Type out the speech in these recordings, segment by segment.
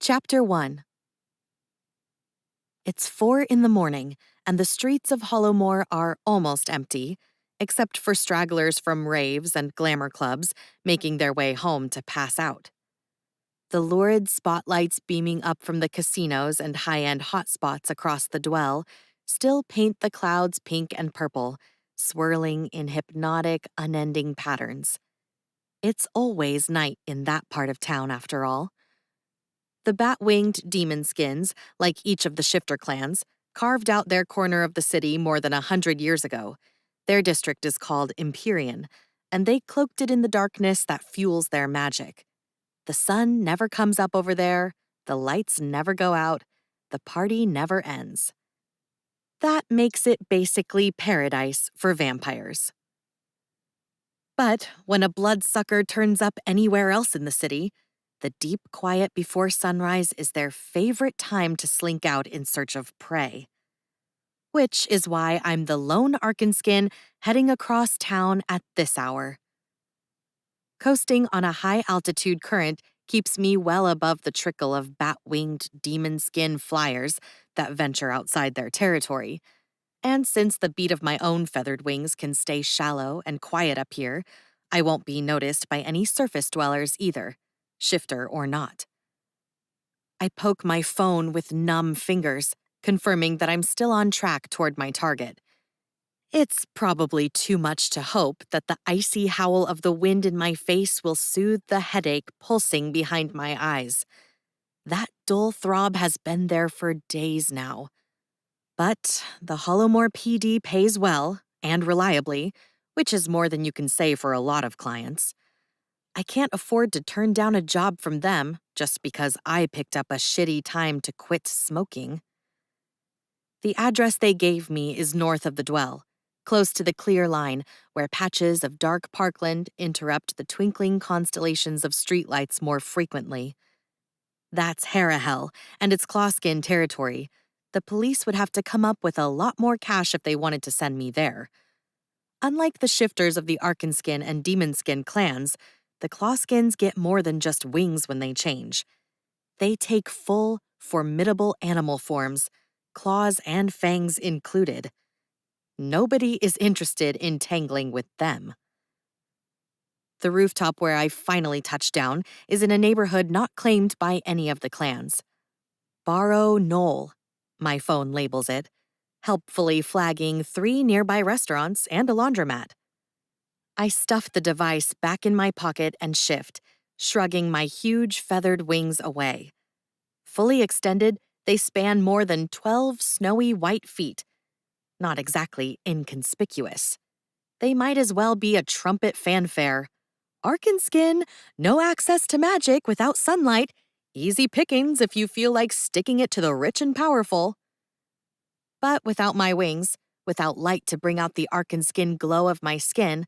Chapter 1. It's 4 in the morning, and the streets of Hollowmore are almost empty, except for stragglers from raves and glamour clubs making their way home to pass out. The lurid spotlights beaming up from the casinos and high-end hotspots across the dwell still paint the clouds pink and purple, swirling in hypnotic, unending patterns. It's always night in that part of town, after all. The bat-winged demon skins, like each of the shifter clans, carved out their corner of the city more than 100 years ago. Their district is called Empyrean, and they cloaked it in the darkness that fuels their magic. The sun never comes up over there, the lights never go out, the party never ends. That makes it basically paradise for vampires. But when a bloodsucker turns up anywhere else in the city, the deep quiet before sunrise is their favorite time to slink out in search of prey. Which is why I'm the lone Arkanskin heading across town at this hour. Coasting on a high-altitude current keeps me well above the trickle of bat-winged demon skin flyers that venture outside their territory. And since the beat of my own feathered wings can stay shallow and quiet up here, I won't be noticed by any surface dwellers either, shifter or not. I poke my phone with numb fingers, confirming that I'm still on track toward my target. It's probably too much to hope that the icy howl of the wind in my face will soothe the headache pulsing behind my eyes. That dull throb has been there for days now. But the Hollowmore PD pays well and reliably, which is more than you can say for a lot of clients. I can't afford to turn down a job from them just because I picked up a shitty time to quit smoking. The address they gave me is north of the dwell, close to the clear line where patches of dark parkland interrupt the twinkling constellations of streetlights more frequently. That's Harahel, and it's clawskin territory. The police would have to come up with a lot more cash if they wanted to send me there. Unlike the shifters of the Arkanskin and Demonskin clans, the clawskins get more than just wings when they change. They take full, formidable animal forms, claws and fangs included. Nobody is interested in tangling with them. The rooftop where I finally touched down is in a neighborhood not claimed by any of the clans. Barrow Knoll, my phone labels it, helpfully flagging 3 nearby restaurants and a laundromat. I stuff the device back in my pocket and shift, shrugging my huge feathered wings away. Fully extended, they span more than 12 snowy white feet. Not exactly inconspicuous. They might as well be a trumpet fanfare. Arkanskin, no access to magic without sunlight, easy pickings if you feel like sticking it to the rich and powerful. But without my wings, without light to bring out the Arkanskin glow of my skin,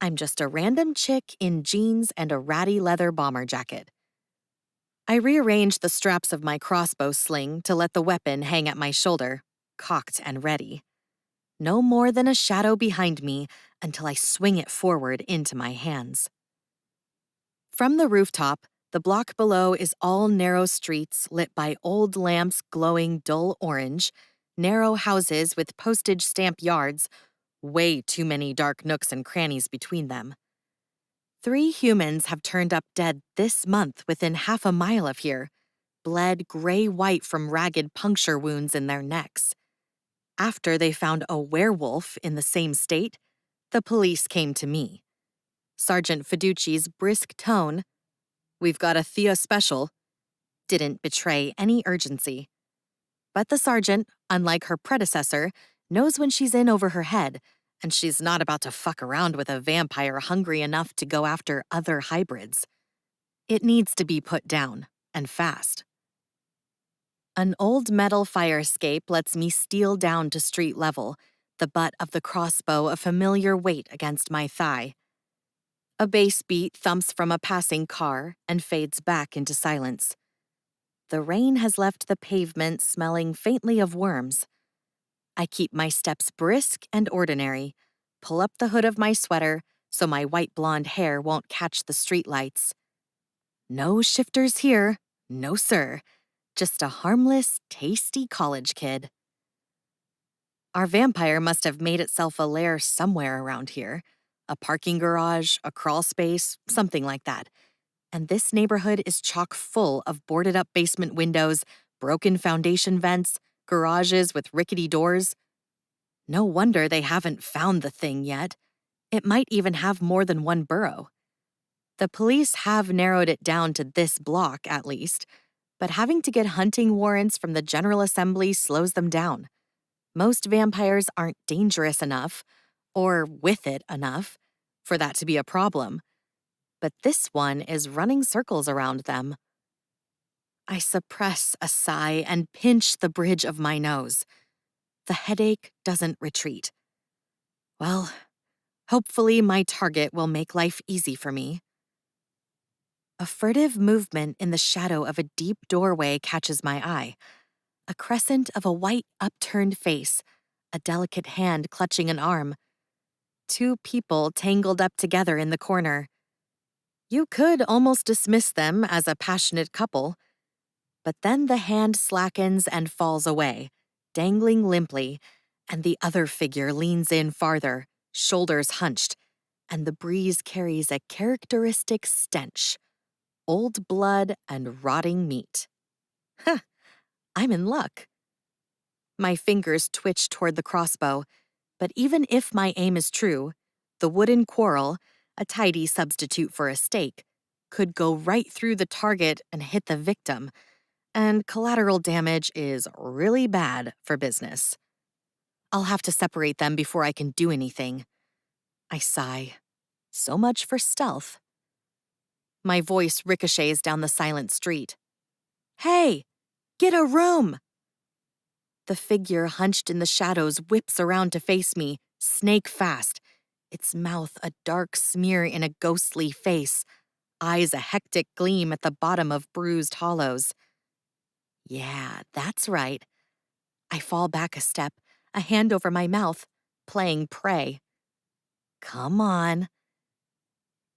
I'm just a random chick in jeans and a ratty leather bomber jacket. I rearrange the straps of my crossbow sling to let the weapon hang at my shoulder, cocked and ready. No more than a shadow behind me until I swing it forward into my hands. From the rooftop, the block below is all narrow streets lit by old lamps glowing dull orange, narrow houses with postage stamp yards, way too many dark nooks and crannies between them. 3 humans have turned up dead this month within half a mile of here, bled gray-white from ragged puncture wounds in their necks. After they found a werewolf in the same state, the police came to me. Sergeant Fiduci's brisk tone, "We've got a Thea special," didn't betray any urgency. But the sergeant, unlike her predecessor, knows when she's in over her head, and she's not about to fuck around with a vampire hungry enough to go after other hybrids. It needs to be put down, and fast. An old metal fire escape lets me steal down to street level, the butt of the crossbow a familiar weight against my thigh. A bass beat thumps from a passing car and fades back into silence. The rain has left the pavement smelling faintly of worms. I keep my steps brisk and ordinary, pull up the hood of my sweater so my white blonde hair won't catch the streetlights. No shifters here, No, sir. Just a harmless, tasty college kid. Our vampire must have made itself a lair somewhere around here. A parking garage, a crawl space, something like that. And this neighborhood is chock full of boarded up basement windows, broken foundation vents, garages with rickety doors. No wonder they haven't found the thing yet. It might even have more than one burrow. The police have narrowed it down to this block, at least, but having to get hunting warrants from the General Assembly slows them down. Most vampires aren't dangerous enough, or with it enough, for that to be a problem. But this one is running circles around them. I suppress a sigh and pinch the bridge of my nose. The headache doesn't retreat. Well, hopefully my target will make life easy for me. A furtive movement in the shadow of a deep doorway catches my eye. A crescent of a white, upturned face, a delicate hand clutching an arm. Two people tangled up together in the corner. You could almost dismiss them as a passionate couple, but then the hand slackens and falls away, dangling limply, and the other figure leans in farther, shoulders hunched, and the breeze carries a characteristic stench. Old blood and rotting meat. Huh, I'm in luck. My fingers twitch toward the crossbow, but even if my aim is true, the wooden quarrel, a tidy substitute for a stake, could go right through the target and hit the victim, and collateral damage is really bad for business. I'll have to separate them before I can do anything. I sigh. So much for stealth. My voice ricochets down the silent street. Hey, get a room! The figure hunched in the shadows whips around to face me, snake fast, its mouth a dark smear in a ghostly face, eyes a hectic gleam at the bottom of bruised hollows. Yeah, that's right. I fall back a step, a hand over my mouth, playing prey. Come on.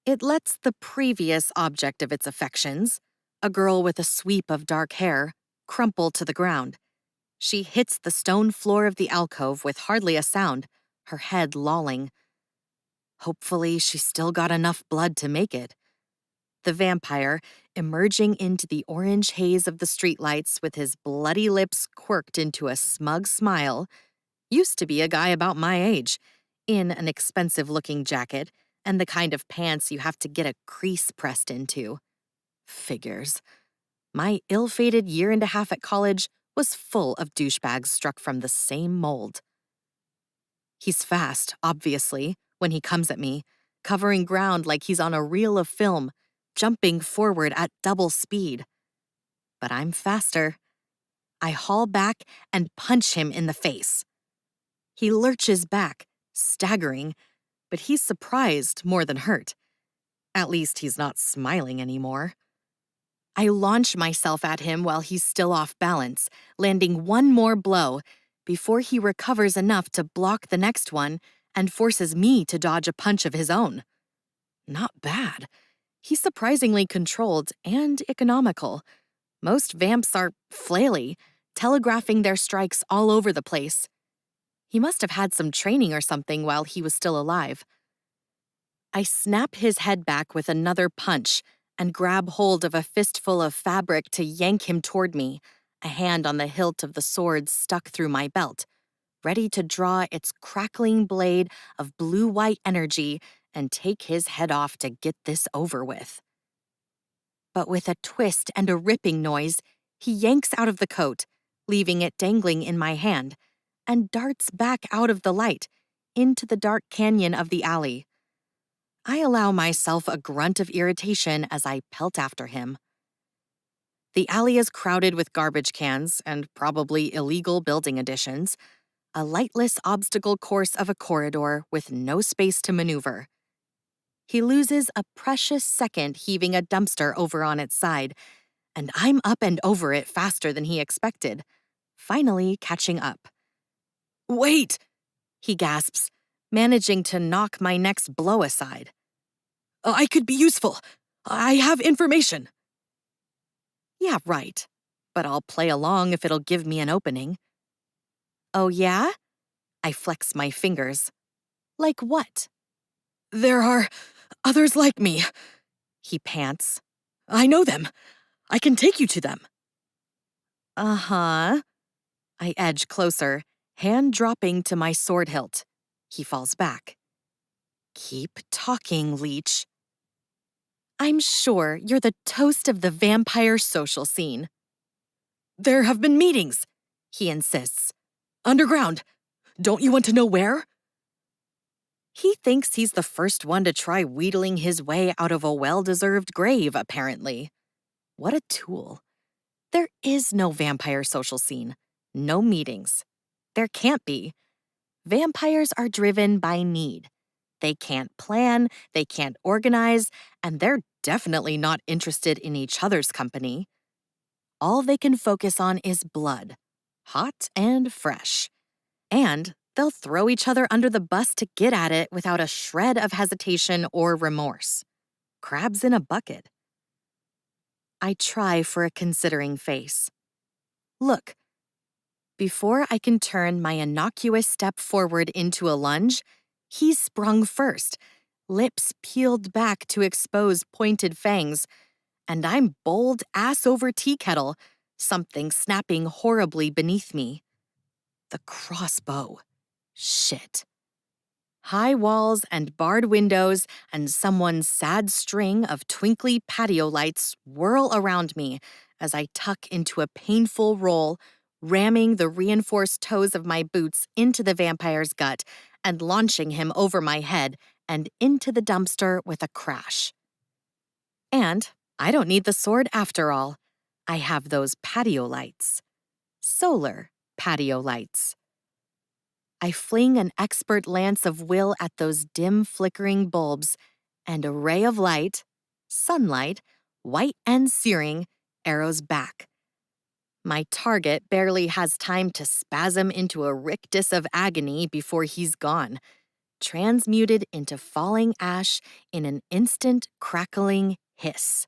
It lets the previous object of its affections, a girl with a sweep of dark hair, crumple to the ground. She hits the stone floor of the alcove with hardly a sound, her head lolling. Hopefully, she's still got enough blood to make it. The vampire, emerging into the orange haze of the streetlights with his bloody lips quirked into a smug smile, used to be a guy about my age, in an expensive-looking jacket and the kind of pants you have to get a crease pressed into. Figures. My ill-fated year and a half at college was full of douchebags struck from the same mold. He's fast, obviously, when he comes at me, covering ground like he's on a reel of film, jumping forward at double speed. But I'm faster. I haul back and punch him in the face. He lurches back, staggering, but he's surprised more than hurt. At least he's not smiling anymore. I launch myself at him while he's still off balance, landing one more blow before he recovers enough to block the next one and forces me to dodge a punch of his own. Not bad. He's surprisingly controlled and economical. Most vamps are flaily, telegraphing their strikes all over the place. He must have had some training or something while he was still alive. I snap his head back with another punch and grab hold of a fistful of fabric to yank him toward me, a hand on the hilt of the sword stuck through my belt, ready to draw its crackling blade of blue-white energy and take his head off to get this over with. But with a twist and a ripping noise, he yanks out of the coat, leaving it dangling in my hand, and darts back out of the light, into the dark canyon of the alley. I allow myself a grunt of irritation as I pelt after him. The alley is crowded with garbage cans and probably illegal building additions, a lightless obstacle course of a corridor with no space to maneuver. He loses a precious second heaving a dumpster over on its side, and I'm up and over it faster than he expected, finally catching up. "Wait!" he gasps, managing to knock my next blow aside. "I could be useful. I have information." Yeah, right. But I'll play along if it'll give me an opening. Oh, yeah? I flex my fingers. Like what? There are others like me, he pants. I know them. I can take you to them. Uh-huh. I edge closer, hand dropping to my sword hilt. He falls back. Keep talking, leech. I'm sure you're the toast of the vampire social scene. There have been meetings, he insists. Underground. Don't you want to know where? He thinks he's the first one to try wheedling his way out of a well-deserved grave, apparently. What a tool. There is no vampire social scene. No meetings. There can't be. Vampires are driven by need. They can't plan, they can't organize, and they're definitely not interested in each other's company. All they can focus on is blood, hot and fresh. And they'll throw each other under the bus to get at it without a shred of hesitation or remorse. Crabs in a bucket. I try for a considering face. Look, before I can turn my innocuous step forward into a lunge, he's sprung first, lips peeled back to expose pointed fangs, and I'm bowled ass over tea kettle, something snapping horribly beneath me. The crossbow. Shit. High walls and barred windows and someone's sad string of twinkly patio lights whirl around me as I tuck into a painful roll, ramming the reinforced toes of my boots into the vampire's gut and launching him over my head and into the dumpster with a crash. And I don't need the sword after all. I have those patio lights. Solar patio lights. I fling an expert lance of will at those dim flickering bulbs, and a ray of light, sunlight, white and searing, arrows back. My target barely has time to spasm into a rictus of agony before he's gone, transmuted into falling ash in an instant crackling hiss.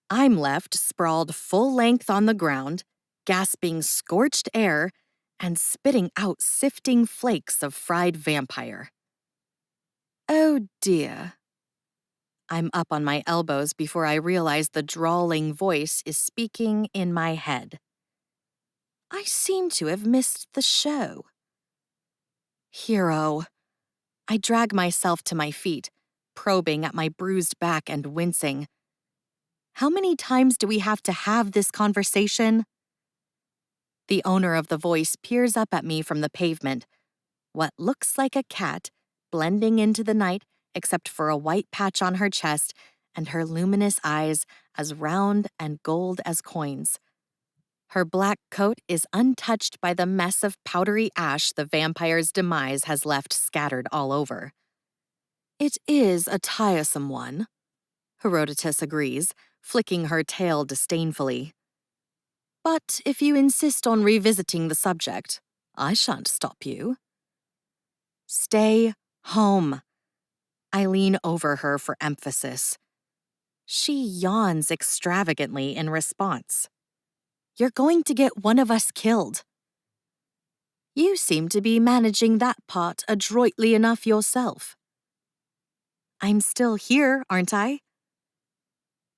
I'm left sprawled full length on the ground, gasping scorched air, and spitting out sifting flakes of fried vampire. Oh dear. I'm up on my elbows before I realize the drawling voice is speaking in my head. I seem to have missed the show. Hero. I drag myself to my feet, probing at my bruised back and wincing. How many times do we have to have this conversation? The owner of the voice peers up at me from the pavement. What looks like a cat, blending into the night except for a white patch on her chest and her luminous eyes as round and gold as coins. Her black coat is untouched by the mess of powdery ash the vampire's demise has left scattered all over. It is a tiresome one, Herodotus agrees, flicking her tail disdainfully. But if you insist on revisiting the subject, I shan't stop you. Stay home. I lean over her for emphasis. She yawns extravagantly in response. You're going to get one of us killed. You seem to be managing that part adroitly enough yourself. I'm still here, aren't I?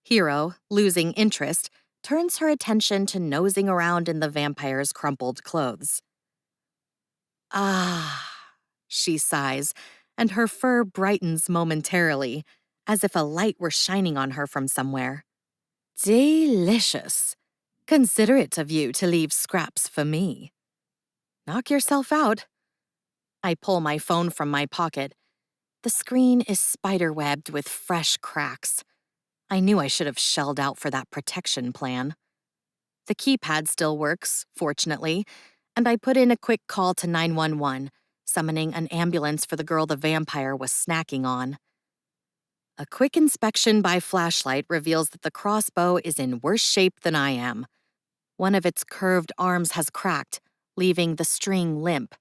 Hero, losing interest, turns her attention to nosing around in the vampire's crumpled clothes. Ah, she sighs, and her fur brightens momentarily, as if a light were shining on her from somewhere. Delicious. Considerate of you to leave scraps for me. Knock yourself out. I pull my phone from my pocket. The screen is spiderwebbed with fresh cracks. I knew I should have shelled out for that protection plan. The keypad still works, fortunately, and I put in a quick call to 911, summoning an ambulance for the girl the vampire was snacking on. A quick inspection by flashlight reveals that the crossbow is in worse shape than I am. One of its curved arms has cracked, leaving the string limp.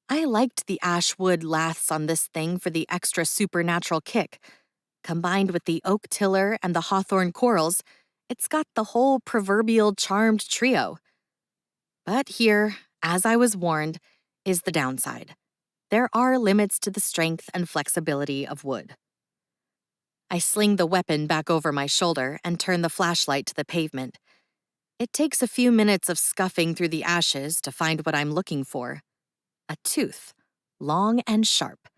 I liked the ash wood laths on this thing for the extra supernatural kick. Combined with the oak tiller and the hawthorn corals, It's got the whole proverbial charmed trio. But here, as I was warned, is the downside. There are limits to the strength and flexibility of wood. I sling the weapon back over my shoulder and turn the flashlight to the pavement. It takes a few minutes of scuffing through the ashes to find what I'm looking for. A tooth, long and sharp,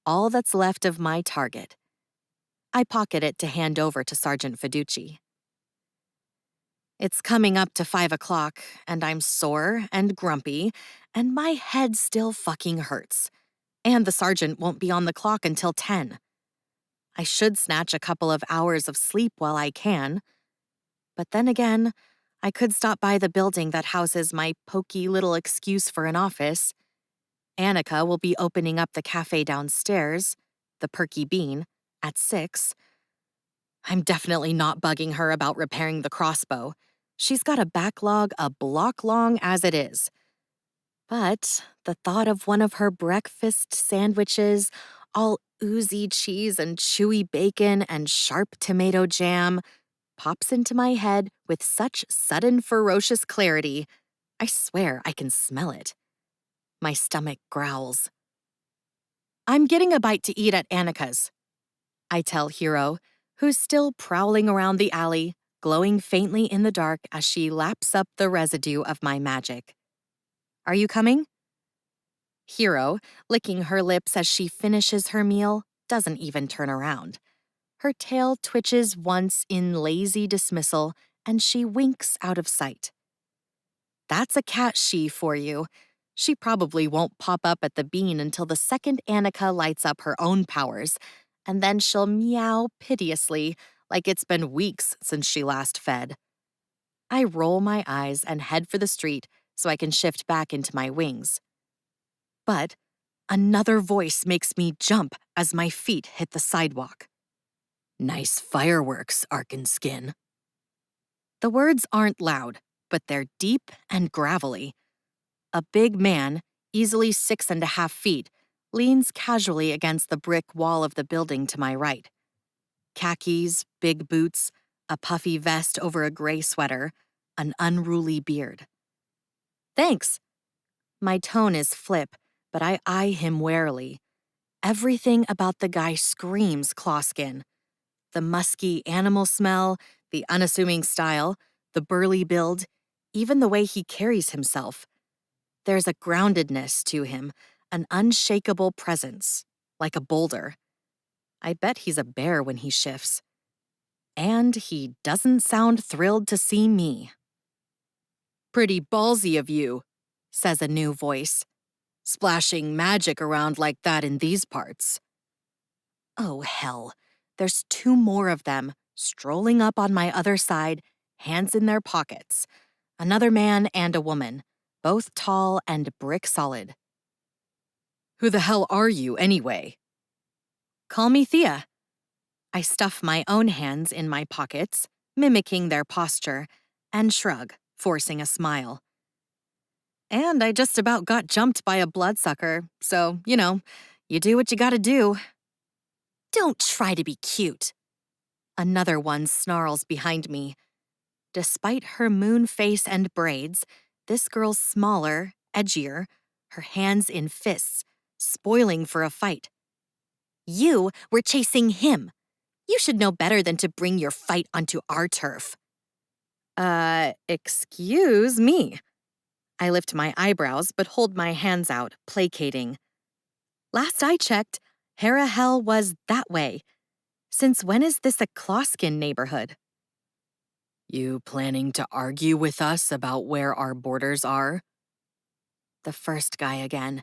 all that's left of my target. I pocket it to hand over to Sergeant Fiducci. It's coming up to 5 o'clock, and I'm sore and grumpy, and my head still fucking hurts. And the sergeant won't be on the clock until 10. I should snatch a couple of hours of sleep while I can. But then again, I could stop by the building that houses my pokey little excuse for an office. Annika will be opening up the cafe downstairs, the Perky Bean, at 6. I'm definitely not bugging her about repairing the crossbow. She's got a backlog a block long as it is. But the thought of one of her breakfast sandwiches, all oozy cheese and chewy bacon and sharp tomato jam, pops into my head with such sudden ferocious clarity, I swear I can smell it. My stomach growls. I'm getting a bite to eat at Annika's, I tell Hero, who's still prowling around the alley, glowing faintly in the dark as she laps up the residue of my magic. Are you coming? Hero, licking her lips as she finishes her meal, doesn't even turn around. Her tail twitches once in lazy dismissal, and she winks out of sight. That's a cat she for you. She probably won't pop up at the bean until the second Annika lights up her own powers, and then she'll meow piteously like it's been weeks since she last fed. I roll my eyes and head for the street so I can shift back into my wings. But another voice makes me jump as my feet hit the sidewalk. Nice fireworks, Arkenskin. The words aren't loud, but they're deep and gravelly. A big man, easily 6.5 feet, leans casually against the brick wall of the building to my right. Khakis, big boots, a puffy vest over a gray sweater, an unruly beard. Thanks. My tone is flip, but I eye him warily. Everything about the guy screams clawskin. The musky animal smell, the unassuming style, the burly build, even the way he carries himself. There's a groundedness to him, an unshakable presence, like a boulder. I bet he's a bear when he shifts. And he doesn't sound thrilled to see me. Pretty ballsy of you, says a new voice. Splashing magic around like that in these parts. Oh, hell. There's 2 more of them, strolling up on my other side, hands in their pockets. Another man and a woman, both tall and brick solid. Who the hell are you, anyway? Call me Thea. I stuff my own hands in my pockets, mimicking their posture, and shrug, forcing a smile. And I just about got jumped by a bloodsucker, so, you do what you gotta do. Don't try to be cute. Another one snarls behind me. Despite her moon face and braids, this girl's smaller, edgier, her hands in fists, spoiling for a fight. You were chasing him. You should know better than to bring your fight onto our turf. Excuse me. I lift my eyebrows but hold my hands out, placating. Last I checked, Hera Hell was that way. Since when is this a Kloskin neighborhood? You planning to argue with us about where our borders are? The first guy again.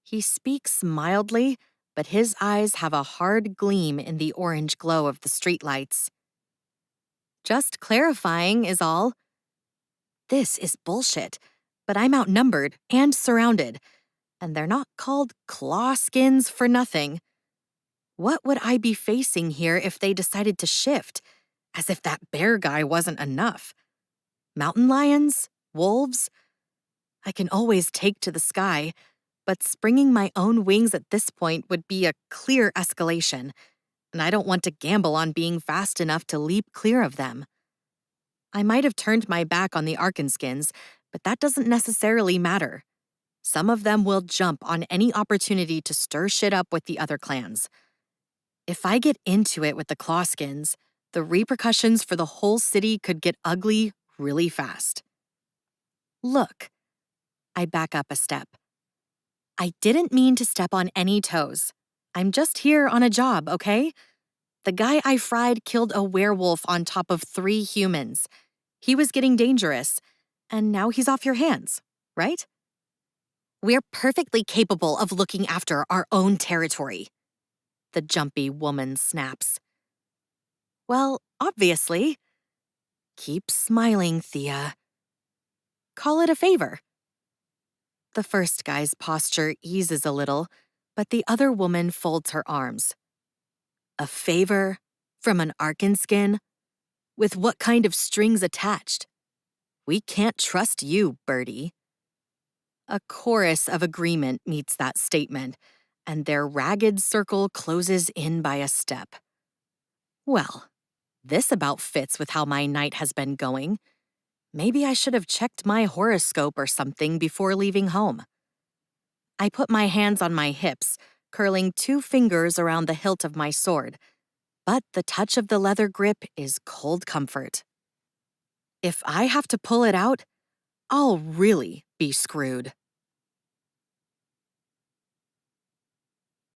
He speaks mildly, but his eyes have a hard gleam in the orange glow of the streetlights. Just clarifying is all. This is bullshit, but I'm outnumbered and surrounded, and they're not called Klosskins for nothing. What would I be facing here if they decided to shift? As if that bear guy wasn't enough. Mountain lions? Wolves? I can always take to the sky, but springing my own wings at this point would be a clear escalation, and I don't want to gamble on being fast enough to leap clear of them. I might have turned my back on the Arkanskins, but that doesn't necessarily matter. Some of them will jump on any opportunity to stir shit up with the other clans. If I get into it with the Clawskins, the repercussions for the whole city could get ugly really fast. Look, I back up a step. I didn't mean to step on any toes. I'm just here on a job, okay? The guy I fried killed a werewolf on top of 3 humans. He was getting dangerous, and now he's off your hands, right? We're perfectly capable of looking after our own territory, the jumpy woman snaps. Well, obviously. Keep smiling, Thea. Call it a favor. The first guy's posture eases a little, but the other woman folds her arms. A favor? From an Arkanskin? With what kind of strings attached? We can't trust you, Birdie. A chorus of agreement meets that statement, and their ragged circle closes in by a step. Well, this about fits with how my night has been going. Maybe I should have checked my horoscope or something before leaving home. I put my hands on my hips, curling 2 fingers around the hilt of my sword, but the touch of the leather grip is cold comfort. If I have to pull it out, I'll really be screwed.